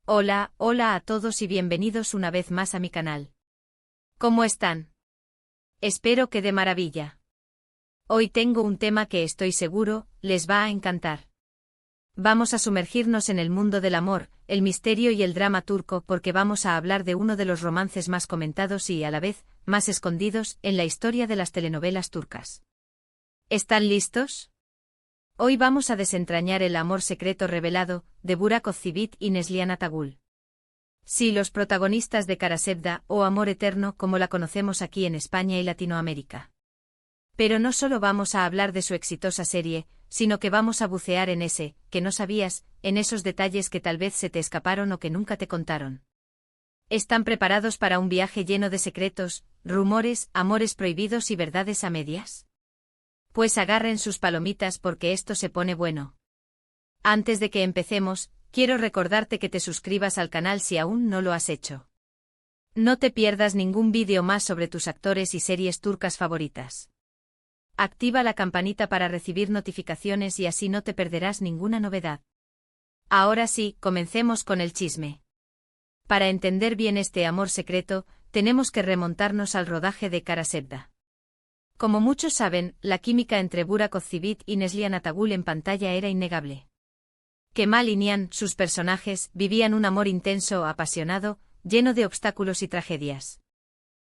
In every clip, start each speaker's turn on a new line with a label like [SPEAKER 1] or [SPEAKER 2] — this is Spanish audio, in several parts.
[SPEAKER 1] Hola, hola a todos y bienvenidos una vez más a mi canal. ¿Cómo están? Espero que de maravilla. Hoy tengo un tema que estoy seguro les va a encantar. Vamos a sumergirnos en el mundo del amor, el misterio y el drama turco porque vamos a hablar de uno de los romances más comentados y, a la vez, más escondidos en la historia de las telenovelas turcas. ¿Están listos? Hoy vamos a desentrañar el amor secreto revelado de Burak Ozçivit y Neslihan Atagul. Sí, los protagonistas de Karasevda, o Amor Eterno como la conocemos aquí en España y Latinoamérica. Pero no solo vamos a hablar de su exitosa serie, sino que vamos a bucear en ese, que no sabías, en esos detalles que tal vez se te escaparon o que nunca te contaron. ¿Están preparados para un viaje lleno de secretos, rumores, amores prohibidos y verdades a medias? Pues agarren sus palomitas porque esto se pone bueno. Antes de que empecemos, quiero recordarte que te suscribas al canal si aún no lo has hecho. No te pierdas ningún vídeo más sobre tus actores y series turcas favoritas. Activa la campanita para recibir notificaciones y así no te perderás ninguna novedad. Ahora sí, comencemos con el chisme. Para entender bien este amor secreto, tenemos que remontarnos al rodaje de Karasevda. Como muchos saben, la química entre Burak Ozçivit y Neslihan Atagul en pantalla era innegable. Kemal y Nihan, sus personajes, vivían un amor intenso, apasionado, lleno de obstáculos y tragedias.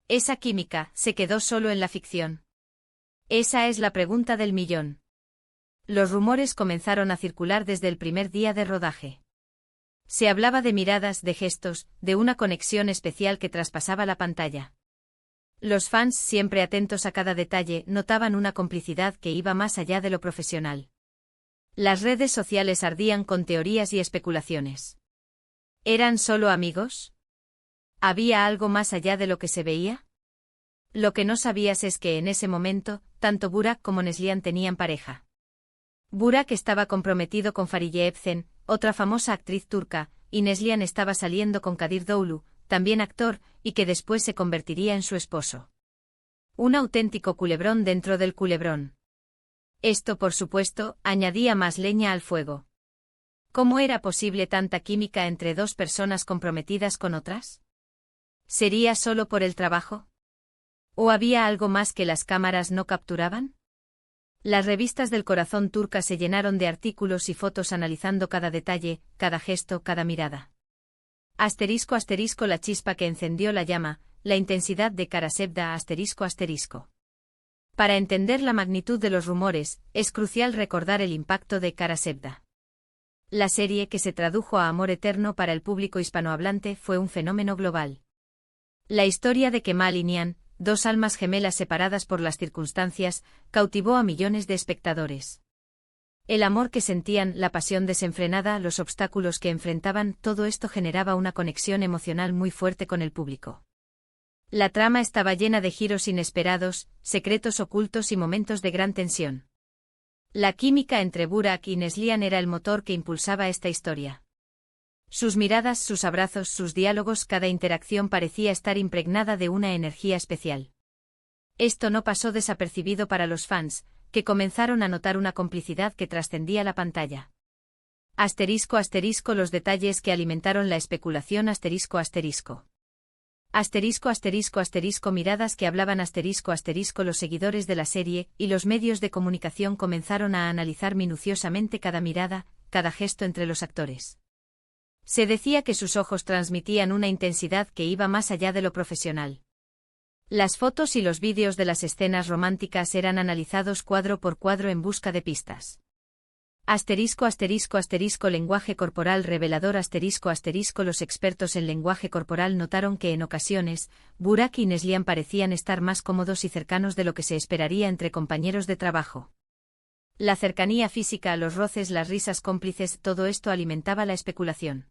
[SPEAKER 1] ¿Esa química se quedó solo en la ficción? Esa es la pregunta del millón. Los rumores comenzaron a circular desde el primer día de rodaje. Se hablaba de miradas, de gestos, de una conexión especial que traspasaba la pantalla. Los fans, siempre atentos a cada detalle, notaban una complicidad que iba más allá de lo profesional. Las redes sociales ardían con teorías y especulaciones. ¿Eran solo amigos? ¿Había algo más allá de lo que se veía? Lo que no sabías es que en ese momento, tanto Burak como Neslihan tenían pareja. Burak estaba comprometido con Fariye Evcen, otra famosa actriz turca, y Neslihan estaba saliendo con Kadir Doğulu, también actor, y que después se convertiría en su esposo. Un auténtico culebrón dentro del culebrón. Esto, por supuesto, añadía más leña al fuego. ¿Cómo era posible tanta química entre dos personas comprometidas con otras? ¿Sería solo por el trabajo? ¿O había algo más que las cámaras no capturaban? Las revistas del corazón turca se llenaron de artículos y fotos analizando cada detalle, cada gesto, cada mirada. Asterisco asterisco la chispa que encendió la llama, la intensidad de Karasevda asterisco asterisco. Para entender la magnitud de los rumores, es crucial recordar el impacto de Karasevda. La serie que se tradujo a Amor Eterno para el público hispanohablante fue un fenómeno global. La historia de Kemal y Nihan, dos almas gemelas separadas por las circunstancias, cautivó a millones de espectadores. El amor que sentían, la pasión desenfrenada, los obstáculos que enfrentaban, todo esto generaba una conexión emocional muy fuerte con el público. La trama estaba llena de giros inesperados, secretos ocultos y momentos de gran tensión. La química entre Burak y Neslihan era el motor que impulsaba esta historia. Sus miradas, sus abrazos, sus diálogos, cada interacción parecía estar impregnada de una energía especial. Esto no pasó desapercibido para los fans, que comenzaron a notar una complicidad que trascendía la pantalla. Asterisco asterisco los detalles que alimentaron la especulación asterisco asterisco. Asterisco asterisco asterisco miradas que hablaban asterisco asterisco los seguidores de la serie y los medios de comunicación comenzaron a analizar minuciosamente cada mirada, cada gesto entre los actores. Se decía que sus ojos transmitían una intensidad que iba más allá de lo profesional. Las fotos y los vídeos de las escenas románticas eran analizados cuadro por cuadro en busca de pistas. Asterisco asterisco asterisco lenguaje corporal revelador asterisco asterisco los expertos en lenguaje corporal notaron que en ocasiones, Burak y Neslihan parecían estar más cómodos y cercanos de lo que se esperaría entre compañeros de trabajo. La cercanía física, los roces, las risas cómplices, todo esto alimentaba la especulación.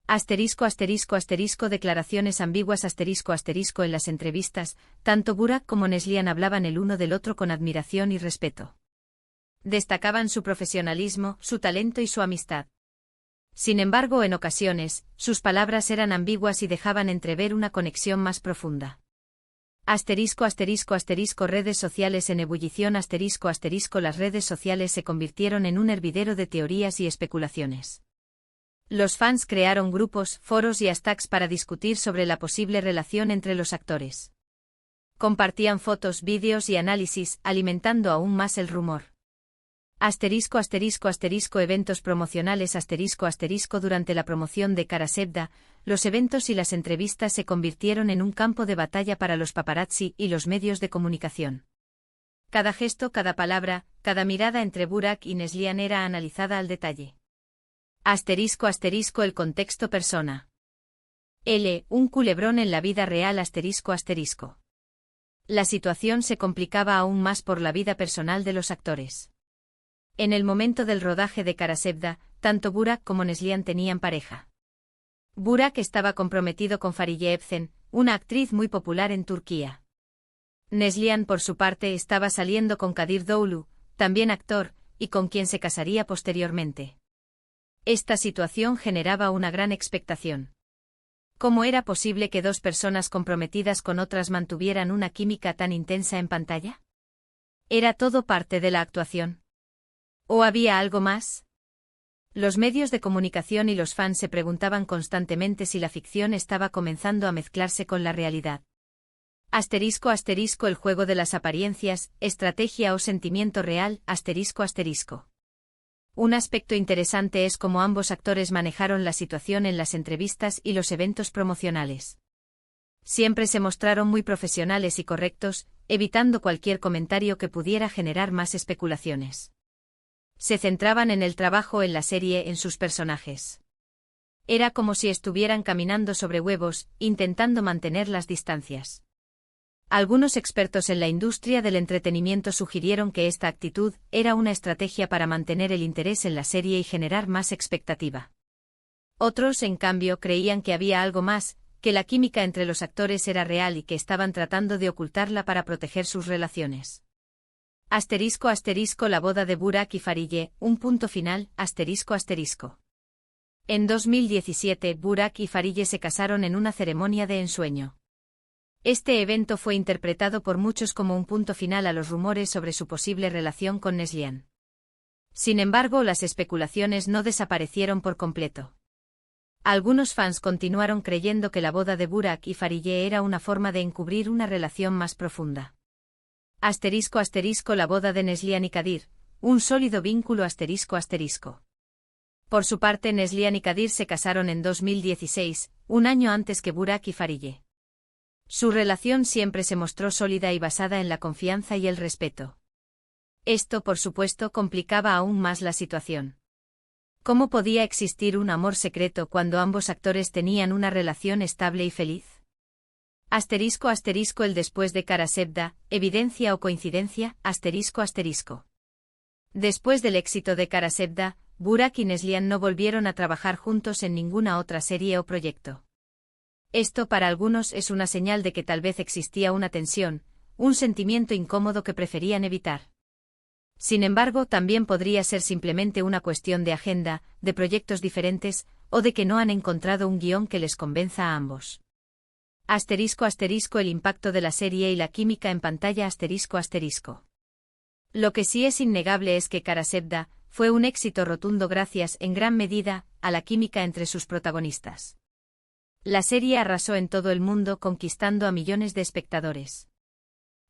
[SPEAKER 1] Asterisco asterisco asterisco declaraciones ambiguas asterisco asterisco en las entrevistas, tanto Burak como Neslihan hablaban el uno del otro con admiración y respeto. Destacaban su profesionalismo, su talento y su amistad. Sin embargo, en ocasiones, sus palabras eran ambiguas y dejaban entrever una conexión más profunda. Asterisco asterisco asterisco redes sociales en ebullición asterisco asterisco las redes sociales se convirtieron en un hervidero de teorías y especulaciones. Los fans crearon grupos, foros y hashtags para discutir sobre la posible relación entre los actores. Compartían fotos, vídeos y análisis, alimentando aún más el rumor. Eventos promocionales durante la promoción de Kara Sevda, los eventos y las entrevistas se convirtieron en un campo de batalla para los paparazzi y los medios de comunicación. Cada gesto, cada palabra, cada mirada entre Burak y Neslihan era analizada al detalle. El contexto persona. Un culebrón en la vida real. La situación se complicaba aún más por la vida personal de los actores. En el momento del rodaje de Kara Sevda, tanto Burak como Neslihan tenían pareja. Burak estaba comprometido con Fariye Evcen, una actriz muy popular en Turquía. Neslihan, por su parte, estaba saliendo con Kadir Doğulu, también actor, y con quien se casaría posteriormente. Esta situación generaba una gran expectación. ¿Cómo era posible que dos personas comprometidas con otras mantuvieran una química tan intensa en pantalla? ¿Era todo parte de la actuación? ¿O había algo más? Los medios de comunicación y los fans se preguntaban constantemente si la ficción estaba comenzando a mezclarse con la realidad. El juego de las apariencias, estrategia o sentimiento real. Un aspecto interesante es cómo ambos actores manejaron la situación en las entrevistas y los eventos promocionales. Siempre se mostraron muy profesionales y correctos, evitando cualquier comentario que pudiera generar más especulaciones. Se centraban en el trabajo en la serie, en sus personajes. Era como si estuvieran caminando sobre huevos, intentando mantener las distancias. Algunos expertos en la industria del entretenimiento sugirieron que esta actitud era una estrategia para mantener el interés en la serie y generar más expectativa. Otros, en cambio, creían que había algo más, que la química entre los actores era real y que estaban tratando de ocultarla para proteger sus relaciones. La boda de Burak y Fariye, un punto final. En 2017, Burak y Fariye se casaron en una ceremonia de ensueño. Este evento fue interpretado por muchos como un punto final a los rumores sobre su posible relación con Neslihan. Sin embargo, las especulaciones no desaparecieron por completo. Algunos fans continuaron creyendo que la boda de Burak y Fariye era una forma de encubrir una relación más profunda. La boda de Neslihan y Kadir, un sólido vínculo. Por su parte, Neslihan y Kadir se casaron en 2016, un año antes que Burak y Fariye. Su relación siempre se mostró sólida y basada en la confianza y el respeto. Esto, por supuesto, complicaba aún más la situación. ¿Cómo podía existir un amor secreto cuando ambos actores tenían una relación estable y feliz? El después de Kara Sevda, ¿evidencia o coincidencia? Después del éxito de Kara Sevda, Burak y Neslihan no volvieron a trabajar juntos en ninguna otra serie o proyecto. Esto para algunos es una señal de que tal vez existía una tensión, un sentimiento incómodo que preferían evitar. Sin embargo, también podría ser simplemente una cuestión de agenda, de proyectos diferentes, o de que no han encontrado un guión que les convenza a ambos. El impacto de la serie y la química en pantalla. Lo que sí es innegable es que Kara Sevda fue un éxito rotundo gracias, en gran medida, a la química entre sus protagonistas. La serie arrasó en todo el mundo, conquistando a millones de espectadores.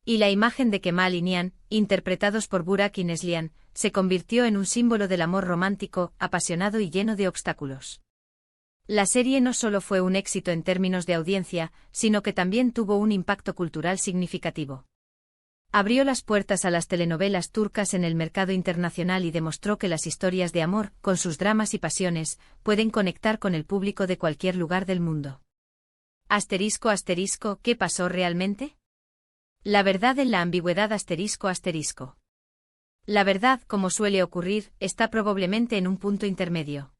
[SPEAKER 1] Y la imagen de Kemal y Nihan, interpretados por Burak y Neslihan, se convirtió en un símbolo del amor romántico, apasionado y lleno de obstáculos. La serie no solo fue un éxito en términos de audiencia, sino que también tuvo un impacto cultural significativo. Abrió las puertas a las telenovelas turcas en el mercado internacional y demostró que las historias de amor, con sus dramas y pasiones, pueden conectar con el público de cualquier lugar del mundo. ¿Qué pasó realmente? La verdad en la ambigüedad. La verdad, como suele ocurrir, está probablemente en un punto intermedio.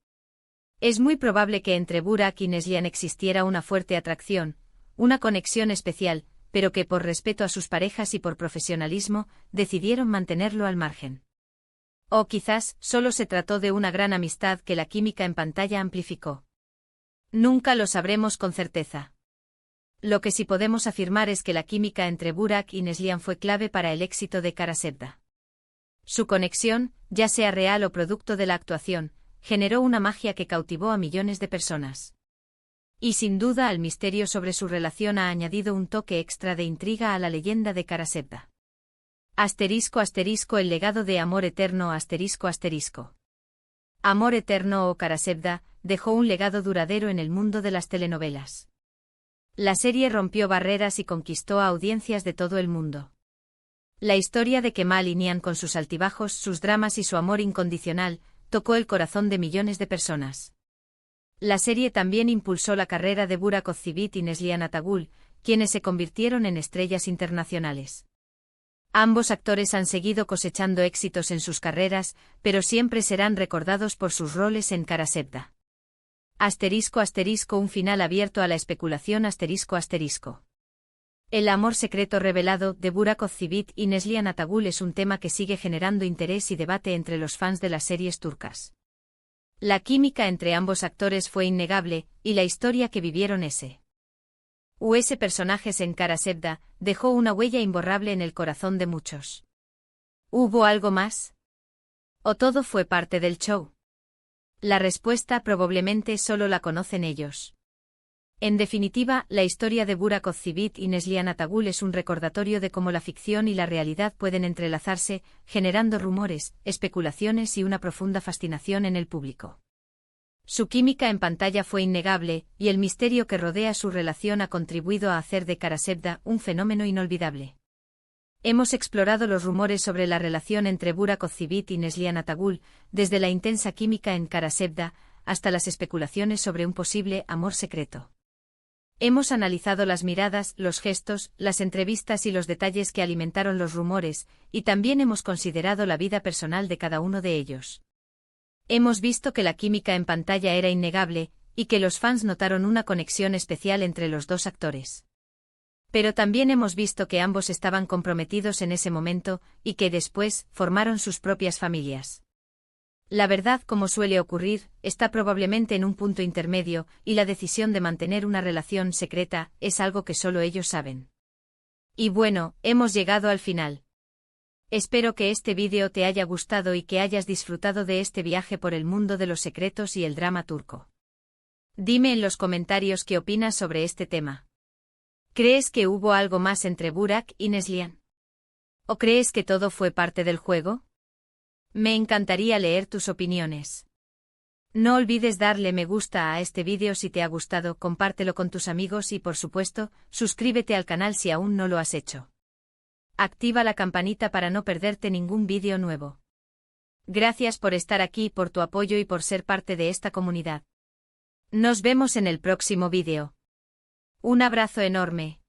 [SPEAKER 1] Es muy probable que entre Burak y Neslihan existiera una fuerte atracción, una conexión especial, pero que por respeto a sus parejas y por profesionalismo, decidieron mantenerlo al margen. O quizás, solo se trató de una gran amistad que la química en pantalla amplificó. Nunca lo sabremos con certeza. Lo que sí podemos afirmar es que la química entre Burak y Neslihan fue clave para el éxito de Kara Sevda. Su conexión, ya sea real o producto de la actuación, generó una magia que cautivó a millones de personas. Y sin duda al misterio sobre su relación ha añadido un toque extra de intriga a la leyenda de Karasevda. *** El legado de Amor Eterno ***. Amor Eterno o Karasevda dejó un legado duradero en el mundo de las telenovelas. La serie rompió barreras y conquistó a audiencias de todo el mundo. La historia de Kemal y Nihan con sus altibajos, sus dramas y su amor incondicional, tocó el corazón de millones de personas. La serie también impulsó la carrera de Burak Özçivit y Neslihan Atagül, quienes se convirtieron en estrellas internacionales. Ambos actores han seguido cosechando éxitos en sus carreras, pero siempre serán recordados por sus roles en Karasevda. ***, un final abierto a la especulación ***. El amor secreto revelado de Burak Özçivit y Neslihan Atagül es un tema que sigue generando interés y debate entre los fans de las series turcas. La química entre ambos actores fue innegable, y la historia que vivieron ese personajes en Karasevda dejó una huella imborrable en el corazón de muchos. ¿Hubo algo más? ¿O todo fue parte del show? La respuesta probablemente solo la conocen ellos. En definitiva, la historia de Burak Özçivit y Neslihan Atagül es un recordatorio de cómo la ficción y la realidad pueden entrelazarse, generando rumores, especulaciones y una profunda fascinación en el público. Su química en pantalla fue innegable, y el misterio que rodea su relación ha contribuido a hacer de Karasevda un fenómeno inolvidable. Hemos explorado los rumores sobre la relación entre Burak Özçivit y Neslihan Atagül, desde la intensa química en Karasevda hasta las especulaciones sobre un posible amor secreto. Hemos analizado las miradas, los gestos, las entrevistas y los detalles que alimentaron los rumores, y también hemos considerado la vida personal de cada uno de ellos. Hemos visto que la química en pantalla era innegable, y que los fans notaron una conexión especial entre los dos actores. Pero también hemos visto que ambos estaban comprometidos en ese momento, y que después formaron sus propias familias. La verdad, como suele ocurrir, está probablemente en un punto intermedio, y la decisión de mantener una relación secreta es algo que solo ellos saben. Y bueno, hemos llegado al final. Espero que este vídeo te haya gustado y que hayas disfrutado de este viaje por el mundo de los secretos y el drama turco. Dime en los comentarios qué opinas sobre este tema. ¿Crees que hubo algo más entre Burak y Neslihan? ¿O crees que todo fue parte del juego? Me encantaría leer tus opiniones. No olvides darle me gusta a este vídeo si te ha gustado, compártelo con tus amigos y por supuesto, suscríbete al canal si aún no lo has hecho. Activa la campanita para no perderte ningún vídeo nuevo. Gracias por estar aquí, por tu apoyo y por ser parte de esta comunidad. Nos vemos en el próximo vídeo. Un abrazo enorme.